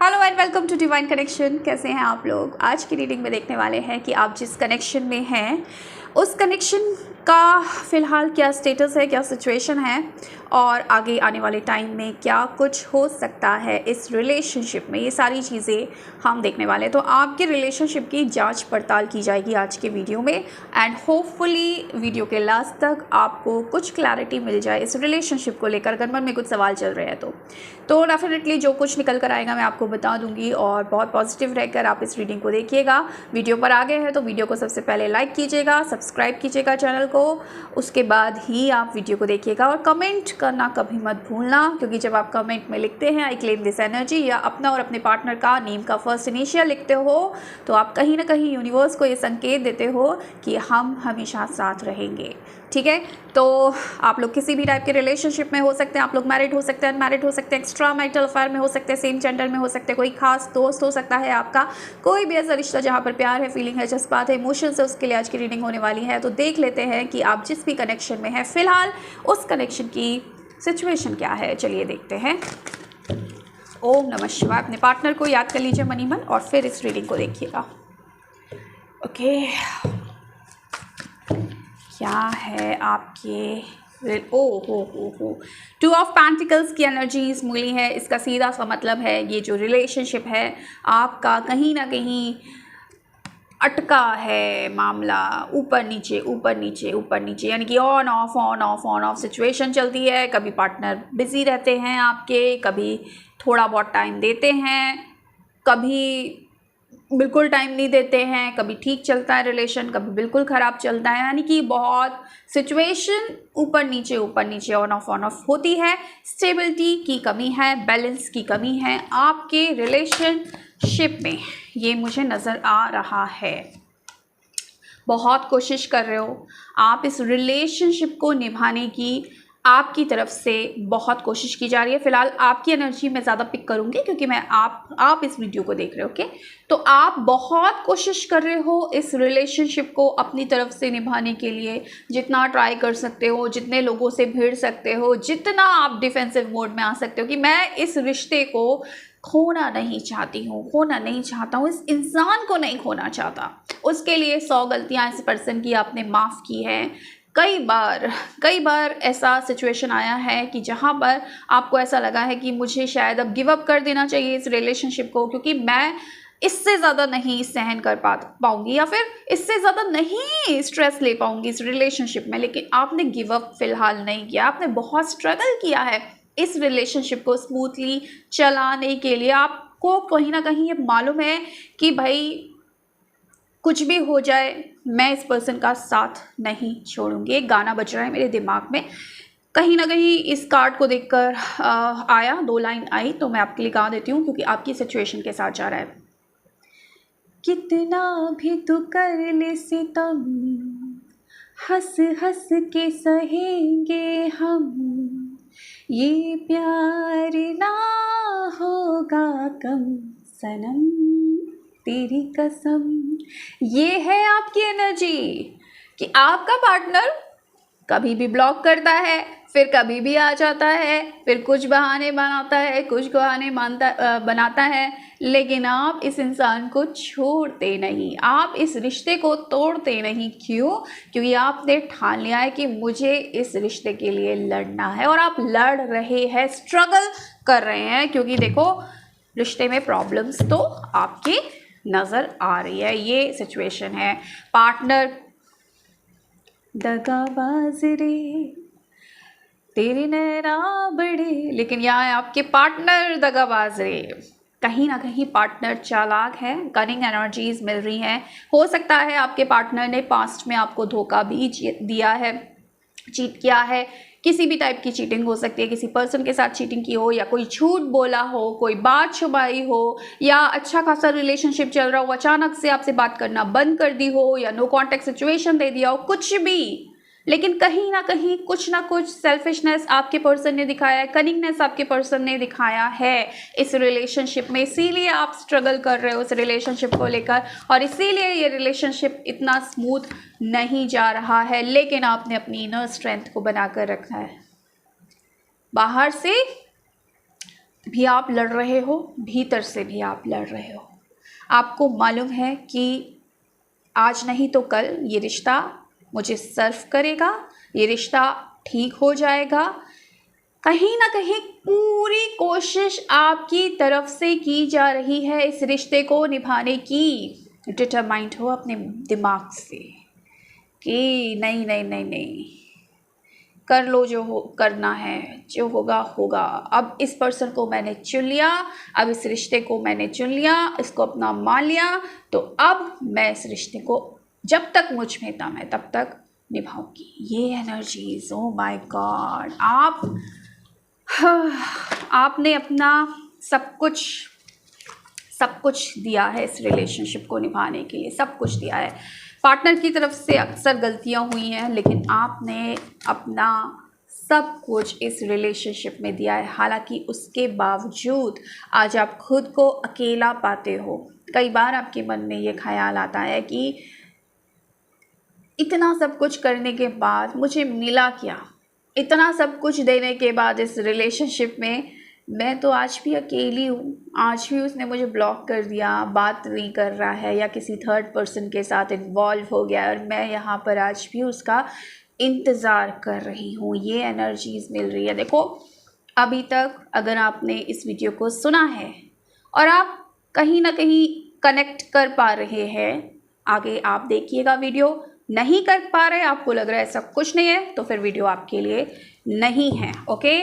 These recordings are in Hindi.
Hello and welcome to Divine Connection. कैसे हैं आप लोग? आज की रीडिंग में देखने वाले हैं कि आप जिस कनेक्शन में हैं उस कनेक्शन का फ़िलहाल क्या स्टेटस है, क्या सिचुएशन है और आगे आने वाले टाइम में क्या कुछ हो सकता है इस रिलेशनशिप में। ये सारी चीज़ें हम देखने वाले हैं। तो आपके रिलेशनशिप की जांच पड़ताल की जाएगी आज के वीडियो में एंड होपफुली वीडियो के लास्ट तक आपको कुछ क्लैरिटी मिल जाए इस रिलेशनशिप को लेकर। अगर मन में कुछ सवाल चल रहे हैं तो डेफिनेटली जो कुछ निकल कर आएगा मैं आपको बता दूंगी और बहुत पॉजिटिव रहकर आप इस रीडिंग को देखिएगा। वीडियो पर आगे हैं तो वीडियो को सबसे पहले लाइक कीजिएगा, सब्सक्राइब कीजिएगा चैनल को, उसके बाद ही आप वीडियो को देखिएगा और कमेंट करना कभी मत भूलना, क्योंकि जब आप कमेंट में लिखते हैं आई क्लेम दिस एनर्जी या अपना और अपने पार्टनर का नेम का फर्स्ट इनिशियल लिखते हो तो आप कहीं ना कहीं यूनिवर्स को ये संकेत देते हो कि हम हमेशा साथ रहेंगे। ठीक है, तो आप लोग किसी भी टाइप के रिलेशनशिप में हो सकते हैं, आप लोग मैरिड हो सकते हैं, अनमैरिड हो सकते हैं, एक्स्ट्रा मैरिटल अफेयर में हो सकते हैं, सेम जेंडर में हो सकते हैं, कोई खास दोस्त हो सकता है आपका, कोई भी ऐसा रिश्ता जहाँ पर प्यार है, फीलिंग है, जज्बात है, इमोशंस है, उसके लिए आज की रीडिंग होने वाली है। तो देख लेते हैं कि आप जिस भी कनेक्शन में हैं फिलहाल उस कनेक्शन की सिचुएशन क्या है। चलिए देखते हैं। ओम नमः शिवाय। अपने पार्टनर को याद कर लीजिए मनी मन और फिर इस रीडिंग को देखिएगा। ओके, क्या है आपके ओ हो 2 ऑफ पेंटिकल्स की एनर्जीज मिली है। इसका सीधा सा मतलब है ये जो रिलेशनशिप है आपका कहीं ना कहीं अटका है मामला, ऊपर नीचे ऊपर नीचे ऊपर नीचे, यानी कि ऑन ऑफ सिचुएशन चलती है। कभी पार्टनर बिजी रहते हैं आपके, कभी थोड़ा बहुत टाइम देते हैं, कभी बिल्कुल टाइम नहीं देते हैं, कभी ठीक चलता है रिलेशन, कभी बिल्कुल ख़राब चलता है। यानी कि बहुत सिचुएशन ऊपर नीचे ऑन ऑफ होती है। स्टेबिलिटी की कमी है, बैलेंस की कमी है आपके रिलेशनशिप में, ये मुझे नज़र आ रहा है। बहुत कोशिश कर रहे हो आप इस रिलेशनशिप को निभाने की, आपकी तरफ से बहुत कोशिश की जा रही है। फिलहाल आपकी एनर्जी मैं ज़्यादा पिक करूँगी क्योंकि मैं आप इस वीडियो को देख रहे हो। ओके, तो आप बहुत कोशिश कर रहे हो इस रिलेशनशिप को अपनी तरफ से निभाने के लिए, जितना ट्राई कर सकते हो, जितने लोगों से भिड़ सकते हो, जितना आप डिफेंसिव मोड में आ सकते हो कि मैं इस रिश्ते को खोना नहीं चाहती हूँ, खोना नहीं चाहता हूँ, इस इंसान को नहीं खोना चाहता। उसके लिए 100 गलतियाँ इस पर्सन की आपने माफ़ की हैं। कई बार ऐसा सिचुएशन आया है कि जहाँ पर आपको ऐसा लगा है कि मुझे शायद अब गिव अप कर देना चाहिए इस रिलेशनशिप को, क्योंकि मैं इससे ज़्यादा नहीं सहन कर पाऊँगी या फिर इससे ज़्यादा नहीं स्ट्रेस ले पाऊँगी इस रिलेशनशिप में। लेकिन आपने गिव अप फिलहाल नहीं किया, आपने बहुत स्ट्रगल किया है इस रिलेशनशिप को स्मूथली चलाने के लिए। आपको कहीं ना कहीं ये मालूम है कि भाई कुछ भी हो जाए मैं इस पर्सन का साथ नहीं छोड़ूंगी। एक गाना बज रहा है मेरे दिमाग में, कहीं ना कहीं इस कार्ड को देखकर आया, 2 लाइन आई तो मैं आपके लिए गा देती हूँ क्योंकि आपकी सिचुएशन के साथ जा रहा है। कितना भी तू कर ले सितम, हंस हंस के सहेंगे हम, ये प्यार ना होगा कम सनम, तेरी कसम। ये है आपकी एनर्जी कि आपका पार्टनर कभी भी ब्लॉक करता है, फिर कभी भी आ जाता है, फिर कुछ बहाने बनाता है, कुछ बहाने बनाता है, लेकिन आप इस इंसान को छोड़ते नहीं, आप इस रिश्ते को तोड़ते नहीं। क्यों? क्योंकि आपने ठान लिया है कि मुझे इस रिश्ते के लिए लड़ना है और आप लड़ रहे हैं, स्ट्रगल कर रहे हैं। क्योंकि देखो रिश्ते में प्रॉब्लम्स तो आपके नज़र आ रही है, ये सिचुएशन है। पार्टनर दगाबाज रे तेरे नैना बड़े, लेकिन यहाँ है आपके पार्टनर दगाबाज रे। कहीं ना कहीं पार्टनर चालाक है, कनिंग एनर्जीज मिल रही हैं। हो सकता है आपके पार्टनर ने पास्ट में आपको धोखा भी दिया है, चीट किया है। किसी भी टाइप की चीटिंग हो सकती है, किसी पर्सन के साथ चीटिंग की हो या कोई झूठ बोला हो, कोई बात छुपाई हो, या अच्छा खासा रिलेशनशिप चल रहा हो अचानक से आपसे बात करना बंद कर दी हो या नो कांटेक्ट सिचुएशन दे दिया हो, कुछ भी। लेकिन कहीं ना कहीं कुछ ना कुछ सेल्फिशनेस आपके पर्सन ने दिखाया है, कनिंगनेस आपके पर्सन ने दिखाया है इस रिलेशनशिप में। इसीलिए आप स्ट्रगल कर रहे हो इस रिलेशनशिप को लेकर और इसीलिए ये रिलेशनशिप इतना स्मूथ नहीं जा रहा है। लेकिन आपने अपनी इनर स्ट्रेंथ को बनाकर रखा है। बाहर से भी आप लड़ रहे हो, भीतर से भी आप लड़ रहे हो। आपको मालूम है कि आज नहीं तो कल ये रिश्ता मुझे सर्व करेगा, ये रिश्ता ठीक हो जाएगा। कहीं ना कहीं पूरी कोशिश आपकी तरफ से की जा रही है इस रिश्ते को निभाने की। डिटरमाइंड हो अपने दिमाग से कि नहीं नहीं नहीं नहीं, कर लो जो हो करना है, जो होगा होगा। अब इस पर्सन को मैंने चुन लिया, अब इस रिश्ते को मैंने चुन लिया, इसको अपना मान लिया, तो अब मैं इस रिश्ते को जब तक मुझ में दम है तब तक निभाऊंगी। ये एनर्जीज, ओ माय गॉड, आपने अपना सब कुछ दिया है इस रिलेशनशिप को निभाने के लिए, सब कुछ दिया है। पार्टनर की तरफ से अक्सर गलतियां हुई हैं, लेकिन आपने अपना सब कुछ इस रिलेशनशिप में दिया है। हालांकि उसके बावजूद आज आप खुद को अकेला पाते हो। कई बार आपके मन में ये ख्याल आता है कि इतना सब कुछ करने के बाद मुझे मिला क्या, इतना सब कुछ देने के बाद इस रिलेशनशिप में मैं तो आज भी अकेली हूँ। आज भी उसने मुझे ब्लॉक कर दिया, बात नहीं कर रहा है या किसी थर्ड पर्सन के साथ इन्वॉल्व हो गया, और मैं यहाँ पर आज भी उसका इंतज़ार कर रही हूँ। ये एनर्जीज मिल रही है। देखो, अभी तक अगर आपने इस वीडियो को सुना है और आप कहीं ना कहीं कनेक्ट कर पा रहे हैं, आगे आप देखिएगा वीडियो। नहीं कर पा रहे, आपको लग रहा है ऐसा कुछ नहीं है, तो फिर वीडियो आपके लिए नहीं है। ओके,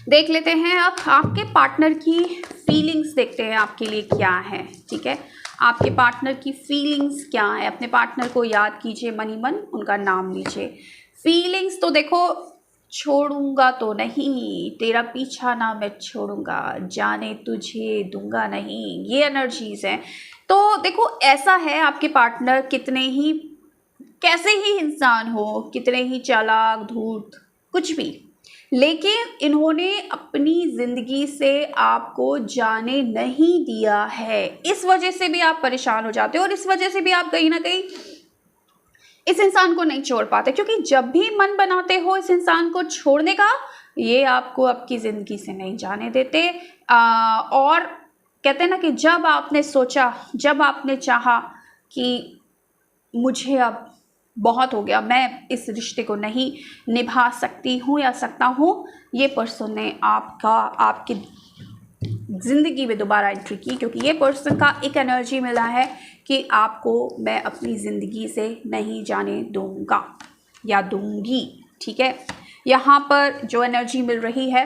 देख लेते हैं अब आपके पार्टनर की फीलिंग्स, देखते हैं आपके लिए क्या है। ठीक है, आपके पार्टनर की फीलिंग्स क्या है। अपने पार्टनर को याद कीजिए, मन ही मन उनका नाम लीजिए। फीलिंग्स तो देखो, छोड़ूंगा तो नहीं, तेरा पीछा ना मैं छोड़ूंगा, जाने तुझे दूंगा नहीं, ये एनर्जीज हैं। तो देखो, ऐसा है आपके पार्टनर कितने ही कैसे ही इंसान हो, कितने ही चालाक धूर्त कुछ भी, लेकिन इन्होंने अपनी ज़िंदगी से आपको जाने नहीं दिया है। इस वजह से भी आप परेशान हो जाते हो और इस वजह से भी आप कहीं ना कहीं इस इंसान को नहीं छोड़ पाते, क्योंकि जब भी मन बनाते हो इस इंसान को छोड़ने का, ये आपको आपकी ज़िंदगी से नहीं जाने देते। और कहते हैं ना कि जब आपने सोचा, जब आपने चाहा कि मुझे अब बहुत हो गया, मैं इस रिश्ते को नहीं निभा सकती हूँ या सकता हूँ, ये पर्सन ने आपकी ज़िंदगी में दोबारा एंट्री की, क्योंकि ये पर्सन का एक एनर्जी मिला है कि आपको मैं अपनी ज़िंदगी से नहीं जाने दूंगा या दूंगी। ठीक है, यहाँ पर जो एनर्जी मिल रही है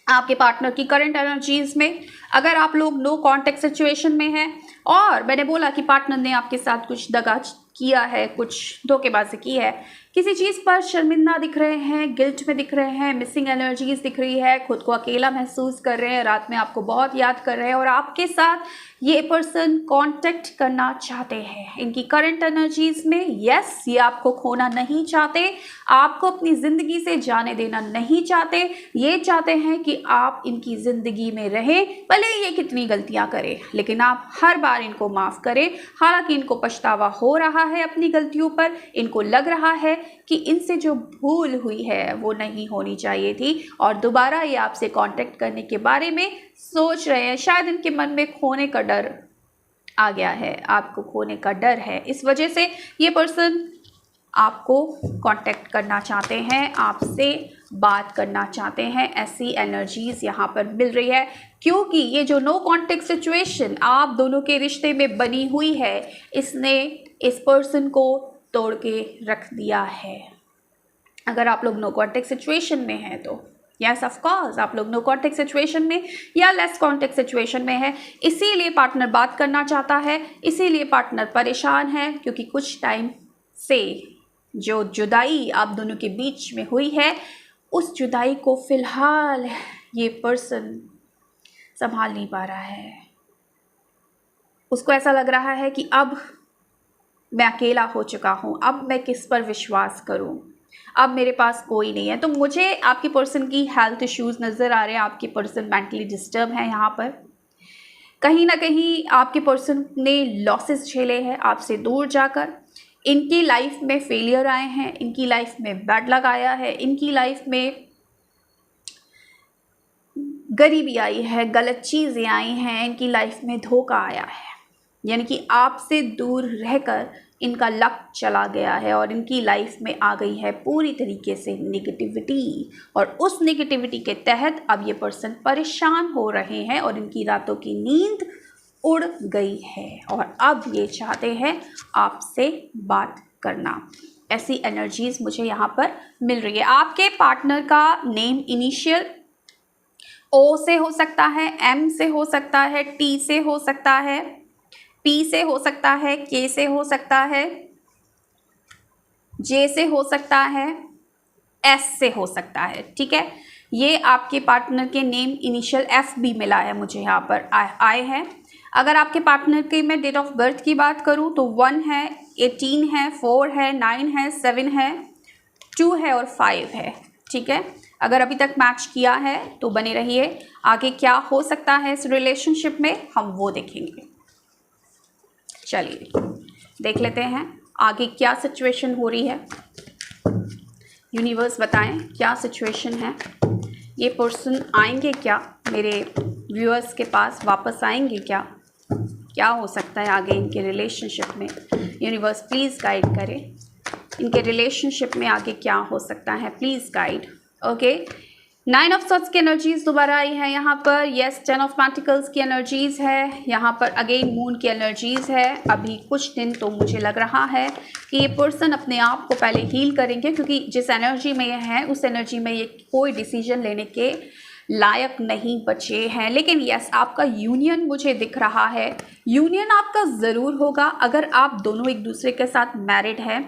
आपके पार्टनर की करंट एनर्जीज में, अगर आप लोग नो कांटेक्ट सिचुएशन में हैं और मैंने बोला कि पार्टनर ने आपके साथ कुछ दगा किया है, कुछ धोखेबाजी की है, किसी चीज़ पर शर्मिंदा दिख रहे हैं, गिल्ट में दिख रहे हैं, मिसिंग एनर्जीज दिख रही है, खुद को अकेला महसूस कर रहे हैं, रात में आपको बहुत याद कर रहे हैं और आपके साथ ये पर्सन कांटेक्ट करना चाहते हैं। इनकी करंट एनर्जीज में यस, ये आपको खोना नहीं चाहते, आपको अपनी ज़िंदगी से जाने देना नहीं चाहते। ये चाहते हैं कि आप इनकी ज़िंदगी में रहें, भले ये कितनी गलतियां करें, लेकिन आप हर बार इनको माफ़ करें। हालांकि इनको पछतावा हो रहा है अपनी गलतियों पर, इनको लग रहा है कि इनसे जो भूल हुई है वो नहीं होनी चाहिए थी और दोबारा ये आपसे कांटेक्ट करने के बारे में सोच रहे हैं। शायद इनके मन में खोने का डर आ गया है, आपको खोने का डर है, इस वजह से ये पर्सन आपको कांटेक्ट करना चाहते हैं, आपसे बात करना चाहते हैं। ऐसी एनर्जीज यहाँ पर मिल रही है, क्योंकि ये जो नो कांटेक्ट सिचुएशन आप दोनों के रिश्ते में बनी हुई है, इसने इस पर्सन को तोड़ के रख दिया है। अगर आप लोग नो कांटेक्ट सिचुएशन में हैं तो यस ऑफ कोर्स आप लोग नो कांटेक्ट सिचुएशन में या लेस कांटेक्ट सिचुएशन में है, इसीलिए पार्टनर बात करना चाहता है, इसीलिए पार्टनर परेशान है, क्योंकि कुछ टाइम से जो जुदाई आप दोनों के बीच में हुई है, उस जुदाई को फिलहाल ये पर्सन संभाल नहीं पा रहा है। उसको ऐसा लग रहा है कि अब मैं अकेला हो चुका हूँ, अब मैं किस पर विश्वास करूँ, अब मेरे पास कोई नहीं है। तो मुझे आपकी पर्सन की हेल्थ इश्यूज़ नज़र आ रहे हैं, आपकी पर्सन मेंटली डिस्टर्ब है। यहाँ पर कहीं ना कहीं आपके पर्सन ने लॉसेस झेले हैं आपसे दूर जाकर, इनकी लाइफ में फेलियर आए हैं, इनकी लाइफ में बैड लक आया है, इनकी लाइफ में गरीबी आई है, गलत चीज़ें आई हैं, इनकी लाइफ में धोखा आया है, यानी कि आपसे दूर रहकर इनका लक चला गया है और इनकी लाइफ में आ गई है पूरी तरीके से नेगेटिविटी। और उस नेगेटिविटी के तहत अब ये पर्सन परेशान हो रहे हैं और इनकी रातों की नींद उड़ गई है और अब ये चाहते हैं आपसे बात करना। ऐसी एनर्जीज मुझे यहाँ पर मिल रही है। आपके पार्टनर का नेम इनिशियल ओ से हो सकता है, एम से हो सकता है, टी से हो सकता है, पी से हो सकता है, के से हो सकता है, जे से हो सकता है, एस से हो सकता है। ठीक है, ये आपके पार्टनर के नेम इनिशियल एफ भी मिला है मुझे यहाँ पर आए हैं। अगर आपके पार्टनर की मैं डेट ऑफ बर्थ की बात करूँ तो 1 है, 18 है, 4 है, 9 है, 7 है, 2 है और 5 है। ठीक है, अगर अभी तक मैच किया है तो बने रहिए। आगे क्या हो सकता है इस रिलेशनशिप में हम वो देखेंगे। चलिए देख लेते हैं आगे क्या सिचुएशन हो रही है। यूनिवर्स बताएं क्या सिचुएशन है। ये पर्सन आएंगे क्या मेरे व्यूअर्स के पास, वापस आएंगे क्या हो सकता है आगे इनके रिलेशनशिप में। यूनिवर्स प्लीज़ गाइड करें, इनके रिलेशनशिप में आगे क्या हो सकता है, please guide. Okay, 9 of swords की एनर्जीज दोबारा आई है यहाँ पर। यस, 10 ऑफ पेंटिकल्स की एनर्जीज है यहाँ पर। अगेन मून की एनर्जीज है। अभी कुछ दिन तो मुझे लग रहा है कि ये पर्सन अपने आप को पहले हील करेंगे, क्योंकि जिस एनर्जी में ये है उस एनर्जी में ये कोई डिसीजन लेने के लायक नहीं बचे हैं। लेकिन यस, आपका यूनियन मुझे दिख रहा है। यूनियन आपका ज़रूर होगा अगर आप दोनों एक दूसरे के साथ मैरिड हैं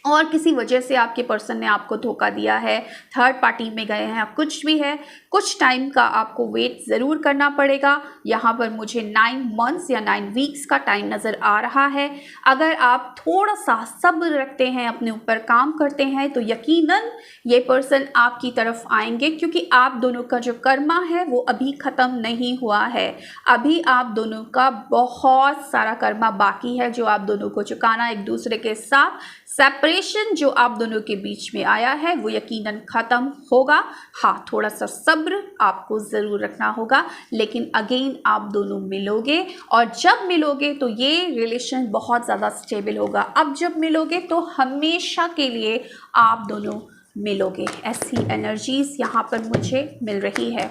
और किसी वजह से आपके पर्सन ने आपको धोखा दिया है, थर्ड पार्टी में गए हैं, कुछ भी है, कुछ टाइम का आपको वेट ज़रूर करना पड़ेगा। यहाँ पर मुझे 9 मंथ्स या 9 वीक्स का टाइम नज़र आ रहा है। अगर आप थोड़ा सा सब्र रखते हैं, अपने ऊपर काम करते हैं, तो यकीनन ये पर्सन आपकी तरफ आएंगे, क्योंकि आप दोनों का जो कर्मा है वो अभी ख़त्म नहीं हुआ है। अभी आप दोनों का बहुत सारा कर्मा बाकी है जो आप दोनों को चुकाना। एक दूसरे के साथ सेपरेशन जो आप दोनों के बीच में आया है वो यकीनन ख़त्म होगा। हाँ, थोड़ा सा सब्र आपको ज़रूर रखना होगा, लेकिन अगेन आप दोनों मिलोगे और जब मिलोगे तो ये रिलेशन बहुत ज़्यादा स्टेबल होगा। अब जब मिलोगे तो हमेशा के लिए आप दोनों मिलोगे। ऐसी एनर्जीज यहाँ पर मुझे मिल रही है।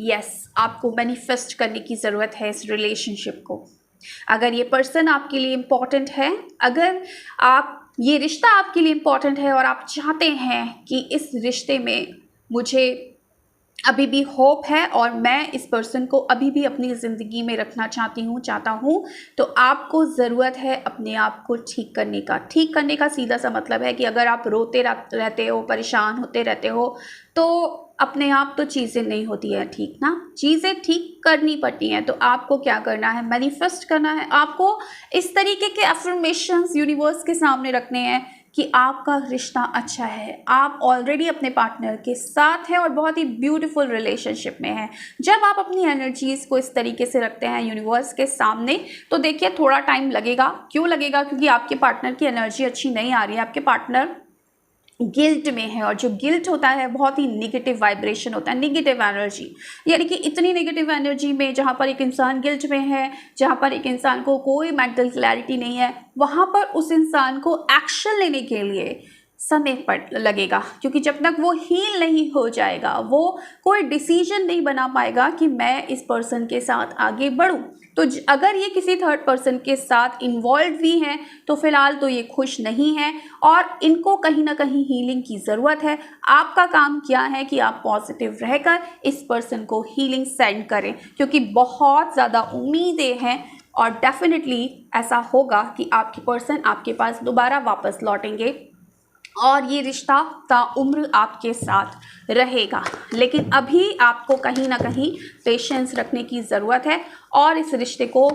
यस, आपको मैनिफेस्ट करने की ज़रूरत है इस रिलेशनशिप को। अगर ये पर्सन आपके लिए इम्पॉर्टेंट है, अगर ये रिश्ता आपके लिए इम्पॉर्टेंट है और आप चाहते हैं कि इस रिश्ते में मुझे अभी भी होप है और मैं इस पर्सन को अभी भी अपनी ज़िंदगी में रखना चाहता हूँ, तो आपको ज़रूरत है अपने आप को ठीक करने का। ठीक करने का सीधा सा मतलब है कि अगर आप रोते रहते हो, परेशान होते रहते हो, तो अपने आप तो चीज़ें नहीं होती है ठीक ना, चीज़ें ठीक करनी पड़ती हैं। तो आपको क्या करना है, मैनिफेस्ट करना है। आपको इस तरीके के अफर्मेशंस यूनिवर्स के सामने रखने हैं कि आपका रिश्ता अच्छा है, आप ऑलरेडी अपने पार्टनर के साथ हैं और बहुत ही ब्यूटीफुल रिलेशनशिप में हैं। जब आप अपनी एनर्जीज़ को इस तरीके से रखते हैं यूनिवर्स के सामने, तो देखिए थोड़ा टाइम लगेगा। क्यों लगेगा? क्योंकि आपके पार्टनर की एनर्जी अच्छी नहीं आ रही है, आपके पार्टनर गिल्ट में है, और जो गिल्ट होता है बहुत ही नेगेटिव वाइब्रेशन होता है, नेगेटिव एनर्जी। यानी कि इतनी नेगेटिव एनर्जी में जहाँ पर एक इंसान गिल्ट में है, जहाँ पर एक इंसान को कोई मेंटल क्लैरिटी नहीं है, वहाँ पर उस इंसान को एक्शन लेने के लिए समय लगेगा, क्योंकि जब तक वो हील नहीं हो जाएगा वो कोई डिसीजन नहीं बना पाएगा कि मैं इस पर्सन के साथ आगे बढ़ूं। तो अगर ये किसी थर्ड पर्सन के साथ इन्वॉल्व भी हैं तो फिलहाल तो ये खुश नहीं है और इनको कहीं ना कहीं हीलिंग की ज़रूरत है। आपका काम क्या है कि आप पॉजिटिव रहकर इस पर्सन को हीलिंग सेंड करें, क्योंकि बहुत ज़्यादा उम्मीदें हैं और डेफिनेटली ऐसा होगा कि आपकी पर्सन आपके पास दोबारा वापस लौटेंगे और ये रिश्ता ताउम्र आपके साथ रहेगा। लेकिन अभी आपको कहीं ना कहीं पेशेंस रखने की ज़रूरत है और इस रिश्ते को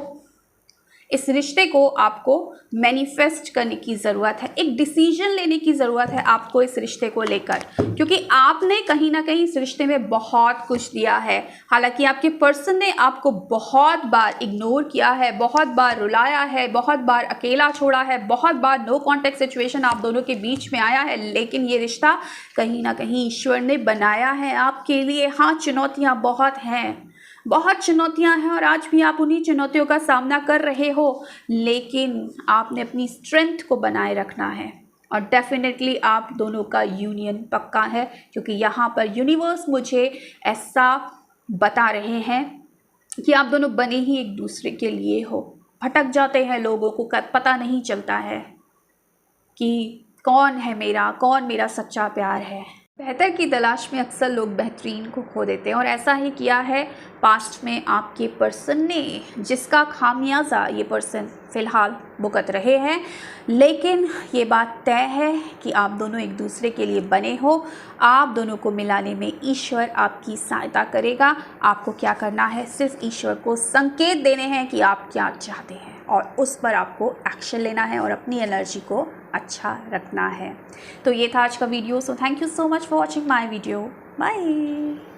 इस रिश्ते को आपको मैनिफेस्ट करने की ज़रूरत है, एक डिसीजन लेने की ज़रूरत है आपको इस रिश्ते को लेकर, क्योंकि आपने कहीं ना कहीं इस रिश्ते में बहुत कुछ दिया है। हालांकि आपके पर्सन ने आपको बहुत बार इग्नोर किया है, बहुत बार रुलाया है, बहुत बार अकेला छोड़ा है, बहुत बार नो कॉन्टेक्ट सिचुएशन आप दोनों के बीच में आया है, लेकिन ये रिश्ता कहीं ना कहीं ईश्वर ने बनाया है आपके लिए। हाँ, चुनौतियाँ बहुत हैं, बहुत चुनौतियां हैं और आज भी आप उन्हीं चुनौतियों का सामना कर रहे हो, लेकिन आपने अपनी स्ट्रेंथ को बनाए रखना है और डेफिनेटली आप दोनों का यूनियन पक्का है, क्योंकि यहाँ पर यूनिवर्स मुझे ऐसा बता रहे हैं कि आप दोनों बने ही एक दूसरे के लिए हो। भटक जाते हैं लोगों को, पता नहीं चलता है कि कौन है मेरा, कौन मेरा सच्चा प्यार है। बेहतर की तलाश में अक्सर लोग बेहतरीन को खो देते हैं और ऐसा ही किया है पास्ट में आपके पर्सन ने, जिसका खामियाजा ये पर्सन फ़िलहाल भुगत रहे हैं। लेकिन ये बात तय है कि आप दोनों एक दूसरे के लिए बने हो, आप दोनों को मिलाने में ईश्वर आपकी सहायता करेगा। आपको क्या करना है, सिर्फ ईश्वर को संकेत देने हैं कि आप क्या चाहते हैं और उस पर आपको एक्शन लेना है और अपनी एनर्जी को अच्छा रखना है। तो ये था आज का video. So thank you so much for watching my video. Bye.